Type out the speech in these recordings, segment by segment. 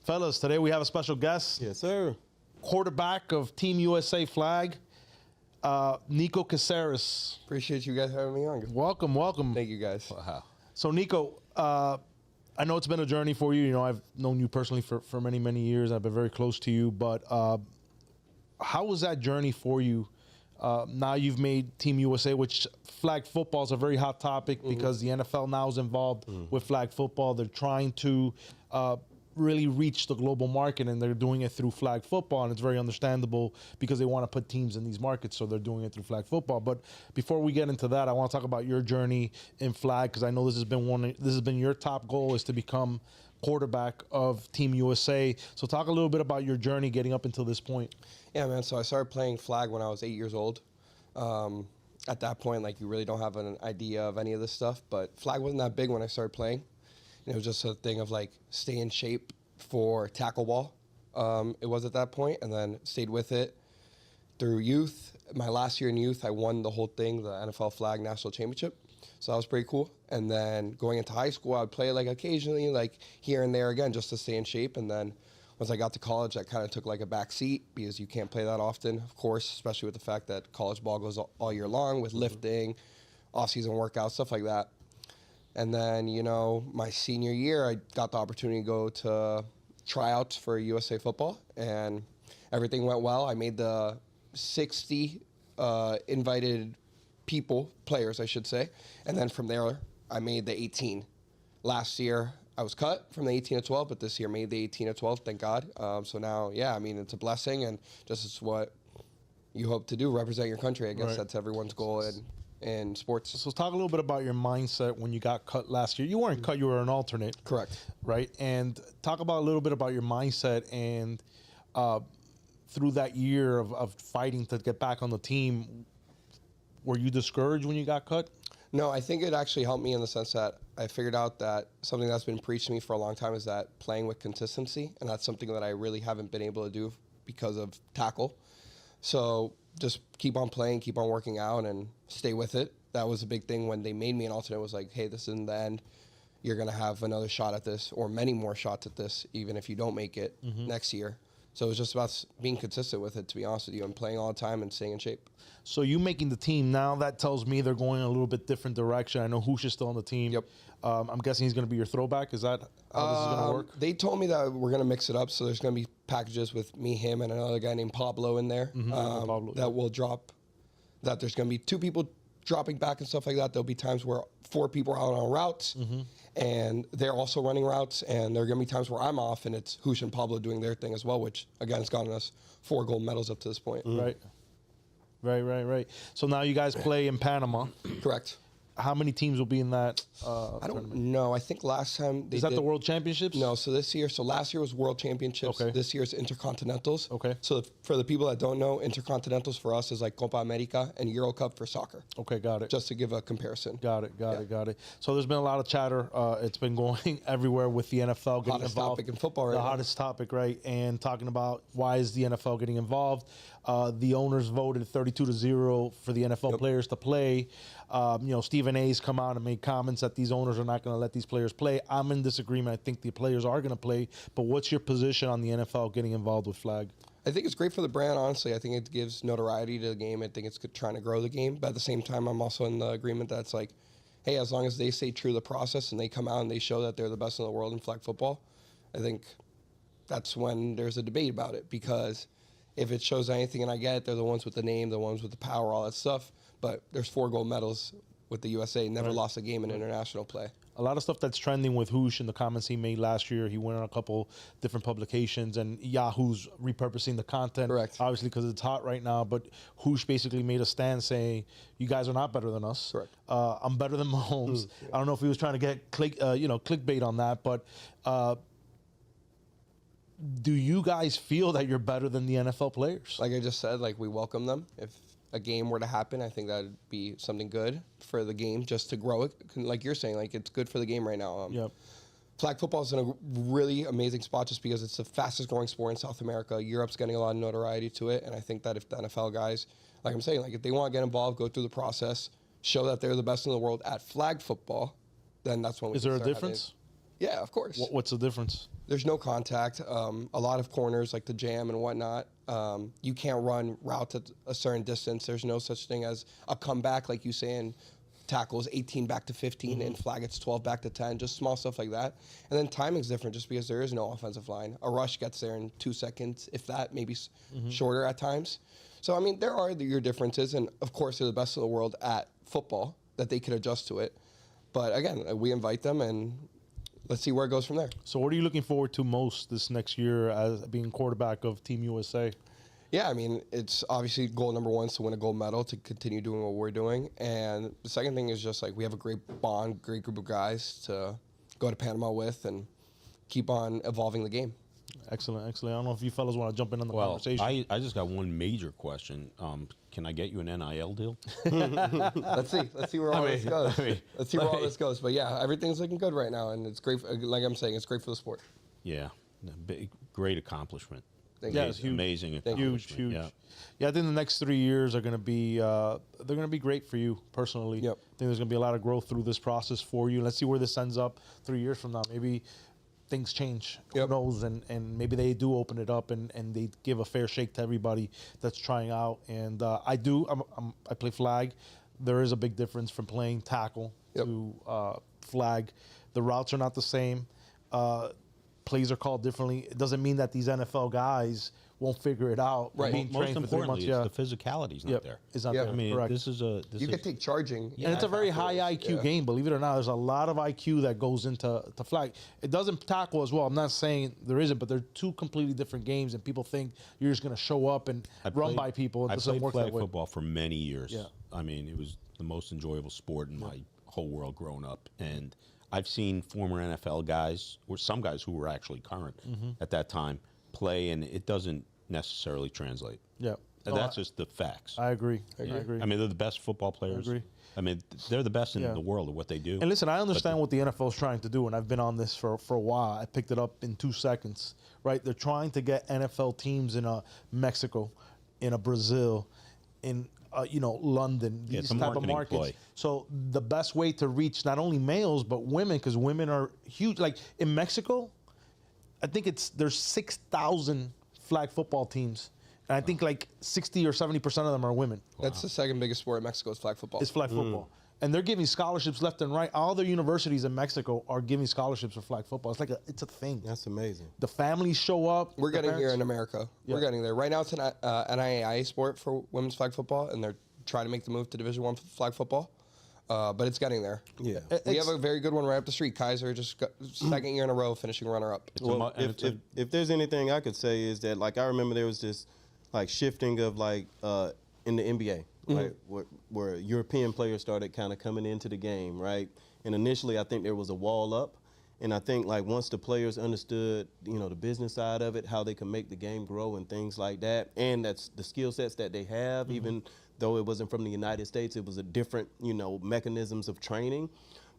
Fellas, today we have a special guest. Yes, sir. Quarterback of Team USA flag, Nico Caceres. Appreciate you guys having me on. Welcome, welcome. Thank you, guys. Wow. So, Nico, I know it's been a journey for you. You know, I've known you personally for many, many years. I've been very close to you. But how was that journey for you? Now you've made Team USA, which flag football is a very hot topic because the NFL now is involved with flag football. They're trying to really reach the global market, and they're doing it through flag football, and it's very understandable because they want to put teams in these markets, so they're doing it through flag football. But before we get into that, I want to talk about your journey in flag, because I know this has been your top goal, is to become quarterback of Team USA. So talk a little bit about your journey getting up until this point. Yeah, man. So I started playing flag when I was 8 years old. At that point, like, you really don't have an idea of any of this stuff, but flag wasn't that big when I started playing. And it was just a thing of, like, stay in shape for tackle ball. It was at that point, and then stayed with it through youth. My last year in youth, I won the whole thing, the NFL Flag National Championship. So that was pretty cool. And then going into high school, I would play, like, occasionally, like, here and there again, just to stay in shape. And then once I got to college, I kind of took, like, a back seat because you can't play that often, of course, especially with the fact that college ball goes all year long with lifting, off-season workouts, stuff like that. And then, you know, my senior year, I got the opportunity to go to tryouts for USA football, and everything went well. I made the 60 invited players, I should say. And then from there, I made the 18. Last year, I was cut from the 18 to 12, but this year made the 18 to 12, thank God. So now, yeah, I mean, it's a blessing, and just is what you hope to do, represent your country. I guess Right. that's everyone's goal in sports. So talk a little bit about your mindset when you got cut last year. You weren't cut, you were an alternate. Correct. Right? And talk about a little bit about your mindset and through that year of fighting to get back on the team, were you discouraged when you got cut? No, I think it actually helped me in the sense that I figured out that something that's been preached to me for a long time is that playing with consistency, and that's something that I really haven't been able to do because of tackle. So just keep on playing, keep on working out, and stay with it. That was a big thing when they made me an alternate. It was like, hey, this isn't the end. You're going to have another shot at this, or many more shots at this, even if you don't make it next year. So it was just about being consistent with it, to be honest with you, and playing all the time and staying in shape. So you making the team now, that tells me they're going in a little bit different direction. I know Hoosh is still on the team. Yep. I'm guessing he's going to be your throwback. Is that how this is going to work? They told me that we're going to mix it up, so there's going to be packages with me, him, and another guy named Pablo in there Pablo, that will drop, that there's going to be 2 people dropping back and stuff like that. There'll be times where 4 people are out on routes, and they're also running routes, and there are going to be times where I'm off, and it's Hoosh and Pablo doing their thing as well, which, again, has gotten us 4 gold medals up to this point. Right. So now you guys play in Panama. Correct. How many teams will be in that I don't tournament? know. I think last time they Is that did, the World Championships? No, so last year was World Championships. Okay. This year's Intercontinentals. Okay. So for the people that don't know, Intercontinentals for us is like Copa America and Euro Cup for soccer. Okay, got it. Just to give a comparison. Got it. So there's been a lot of chatter. It's been going everywhere with the NFL getting Hottest involved. topic in football right The now. hottest topic, right? And talking about why is the NFL getting involved. The owners voted 32-0 for the NFL players to play. You know, Stephen A's come out and made comments that these owners are not going to let these players play. I'm in disagreement. I think the players are going to play. But what's your position on the NFL getting involved with flag? I think it's great for the brand, honestly. I think it gives notoriety to the game. I think it's trying to grow the game. But at the same time, I'm also in the agreement that's like, hey, as long as they stay true to the process and they come out and they show that they're the best in the world in flag football, I think that's when there's a debate about it. Because if it shows anything, and I get it, they're the ones with the name, the ones with the power, all that stuff. But there's 4 gold medals with the USA, never lost a game in international play. A lot of stuff that's trending with Hoosh and the comments he made last year. He went on a couple different publications, and Yahoo's repurposing the content. Correct. Obviously, because it's hot right now. But Hoosh basically made a stand saying, "You guys are not better than us. Correct. I'm better than Mahomes." I don't know if he was trying to get clickbait on that, but do you guys feel that you're better than the NFL players? Like I just said, like, we welcome them. If a game were to happen, I think that would be something good for the game, just to grow it. Like you're saying, like, it's good for the game right now. Yep. Flag football is in a really amazing spot just because it's the fastest growing sport in South America. Europe's getting a lot of notoriety to it, and I think that if the NFL guys, like I'm saying, like, if they want to get involved, go through the process, show that they're the best in the world at flag football, then that's when we Is can there a start difference? Yeah, of course. What's the difference? There's no contact. A lot of corners, like the jam and whatnot, you can't run routes at a certain distance. There's no such thing as a comeback, like you saying, tackles 18 back to 15 and flag it's 12 back to 10, just small stuff like that. And then timing's different just because there is no offensive line. A rush gets there in 2 seconds, if that, maybe shorter at times. So, I mean, there are your differences, and of course they're the best in the world at football, that they could adjust to it. But again, we invite them, and let's see where it goes from there. So what are you looking forward to most this next year as being quarterback of Team USA? Yeah, I mean, it's obviously goal number one is to win a gold medal, to continue doing what we're doing. And the second thing is just like we have a great bond, great group of guys to go to Panama with and keep on evolving the game. Excellent, excellent. I don't know if you fellas want to jump in on the Well, conversation. I just got one major question. Can I get you an NIL deal? Let's see where all this goes. Let's see where all like- this goes. But yeah, everything's looking good right now, and it's great. Like I'm saying, it's great for the sport. Yeah, great accomplishment. Thank Yeah, you. it's huge. Amazing Huge, accomplishment. huge. Yeah. Yeah, I think the next 3 years are going to be they're going to be great for you personally. Yep. I think there's going to be a lot of growth through this process for you. Let's see where this ends up 3 years from now. Maybe things change. Yep. Who knows? And maybe they do open it up and they give a fair shake to everybody that's trying out. And I play flag. There is a big difference from playing tackle Yep. to flag. The routes are not the same. Plays are called differently. It doesn't mean that these NFL guys won't figure it out. Right. Being Most trained for 3 months, importantly, it's the physicality's not Yep, there. it's not Yep. there. I mean, Correct. this is You could take charging. and it's a very high IQ game, believe it or not. There's a lot of IQ that goes into flag. It doesn't tackle as well. I'm not saying there isn't, but they're two completely different games, and people think you're just going to show up and run by people. It I doesn't played work flag that way. football for many years. Yeah. I mean, it was the most enjoyable sport in my whole world growing up. And I've seen former NFL guys, or some guys who were actually current at that time, play, and it doesn't necessarily translate. Yeah. And No, that's just the facts. I agree. I agree. agree. I mean, they're the best football players. agree. I mean, they're the best in Yeah. the world at what they do. And listen, I understand what the NFL is trying to do, and I've been on this for a while. I picked it up in 2 seconds, right? They're trying to get NFL teams in Mexico, in Brazil, in London, Yeah, these it's a type of marketing markets. ploy. So the best way to reach not only males but women, because women are huge. Like in Mexico, I think there's 6,000 flag football teams, and I think like 60 or 70% of them are women. That's the second biggest sport in Mexico is flag football. It's flag football. And they're giving scholarships left and right. All the universities in Mexico are giving scholarships for flag football. It's like it's a thing. That's amazing. The families show up. We're the getting here parents- in America. Yeah. We're getting there. Right now it's an NIAIA sport for women's flag football, and they're trying to make the move to Division I flag football. But it's getting there. Yeah. We have a very good one right up the street. Kaiser just got second year in a row finishing runner-up. It's a Well, mu- and it's a- if there's anything I could say is that, like, I remember there was this, like, shifting of, like, in the NBA, right, where European players started kind of coming into the game, right? And initially, I think there was a wall up. And I think, like, once the players understood, the business side of it, how they can make the game grow and things like that, and that's the skill sets that they have, even though it wasn't from the United States, it was a different, mechanisms of training.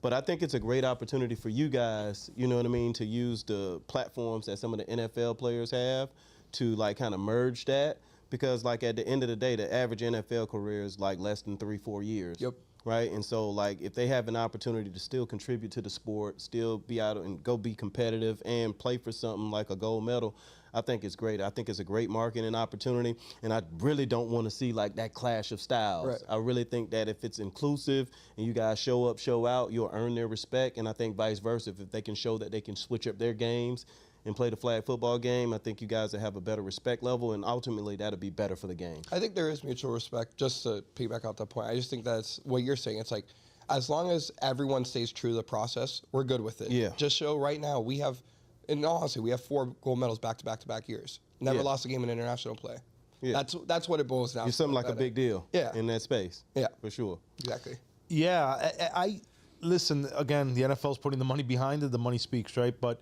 But I think it's a great opportunity for you guys, to use the platforms that some of the NFL players have to, like, kind of merge that. Because, like, at the end of the day, the average NFL career is, like, less than 3-4 years. Yep. Right? And so, like, if they have an opportunity to still contribute to the sport, still be out and go be competitive and play for something like a gold medal, I think it's great. I think it's a great marketing opportunity. And I really don't want to see, like, that clash of styles. Right. I really think that if it's inclusive and you guys show up, show out, you'll earn their respect. And I think vice versa. If they can show that they can switch up their games and play the flag football game, I think you guys will have a better respect level, and ultimately that'll be better for the game. I think there is mutual respect. Just to piggyback off that point, I just think that's what you're saying. It's like, as long as everyone stays true to the process, we're good with it. Yeah. Just show right now we have, in all honesty, we have 4 gold medals back to back years. Never Yeah. lost a game in international play. Yeah. That's what it boils down to. You're something like a big deal in that space. Yeah. For sure. Exactly. Yeah, I listen again. The NFL's putting the money behind it. The money speaks, right? But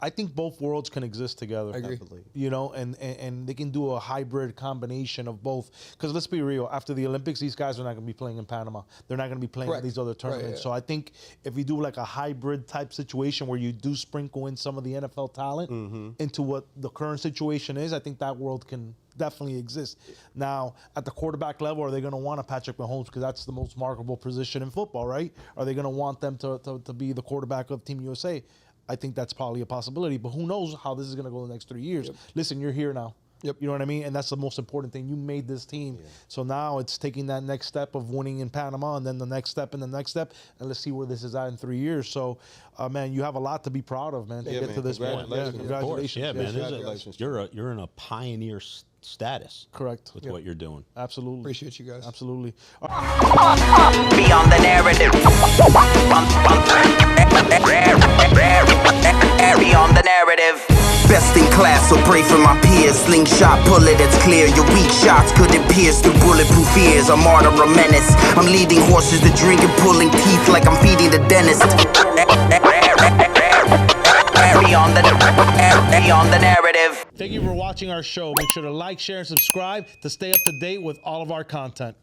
I think both worlds can exist together. I agree. Absolutely. And they can do a hybrid combination of both. Because let's be real, after the Olympics, these guys are not going to be playing in Panama. They're not going to be playing Correct. in these other tournaments. Right, yeah. So I think if we do like a hybrid type situation where you do sprinkle in some of the NFL talent into what the current situation is, I think that world can definitely exist. Now, at the quarterback level, are they going to want a Patrick Mahomes because that's the most marketable position in football, right? Are they going to want them to be the quarterback of Team USA? I think that's probably a possibility. But who knows how this is going to go the next 3 years? Listen, you're here now. Yep. You know what I mean? And that's the most important thing. You made this team. So now it's taking that next step of winning in Panama and then the next step and the next step. And let's see where this is at in 3 years. So, man, you have a lot to be proud of, man, to get man. to this point. Yeah, Congratulations. congratulations. Yeah, man. Congratulations. You're in a pioneer status. Correct. With what you're doing. Absolutely. Appreciate you guys. Absolutely. Beyond the narrative. Beyond the narrative. Best in class, so pray for my peers. Slingshot bullet that's clear. Your weak shots couldn't pierce through bulletproof ears. A martyr, a menace. I'm leading horses to drink and pulling teeth like I'm feeding the dentist. Beyond the narrative. Thank you for watching our show. Make sure to like, share, and subscribe to stay up to date with all of our content.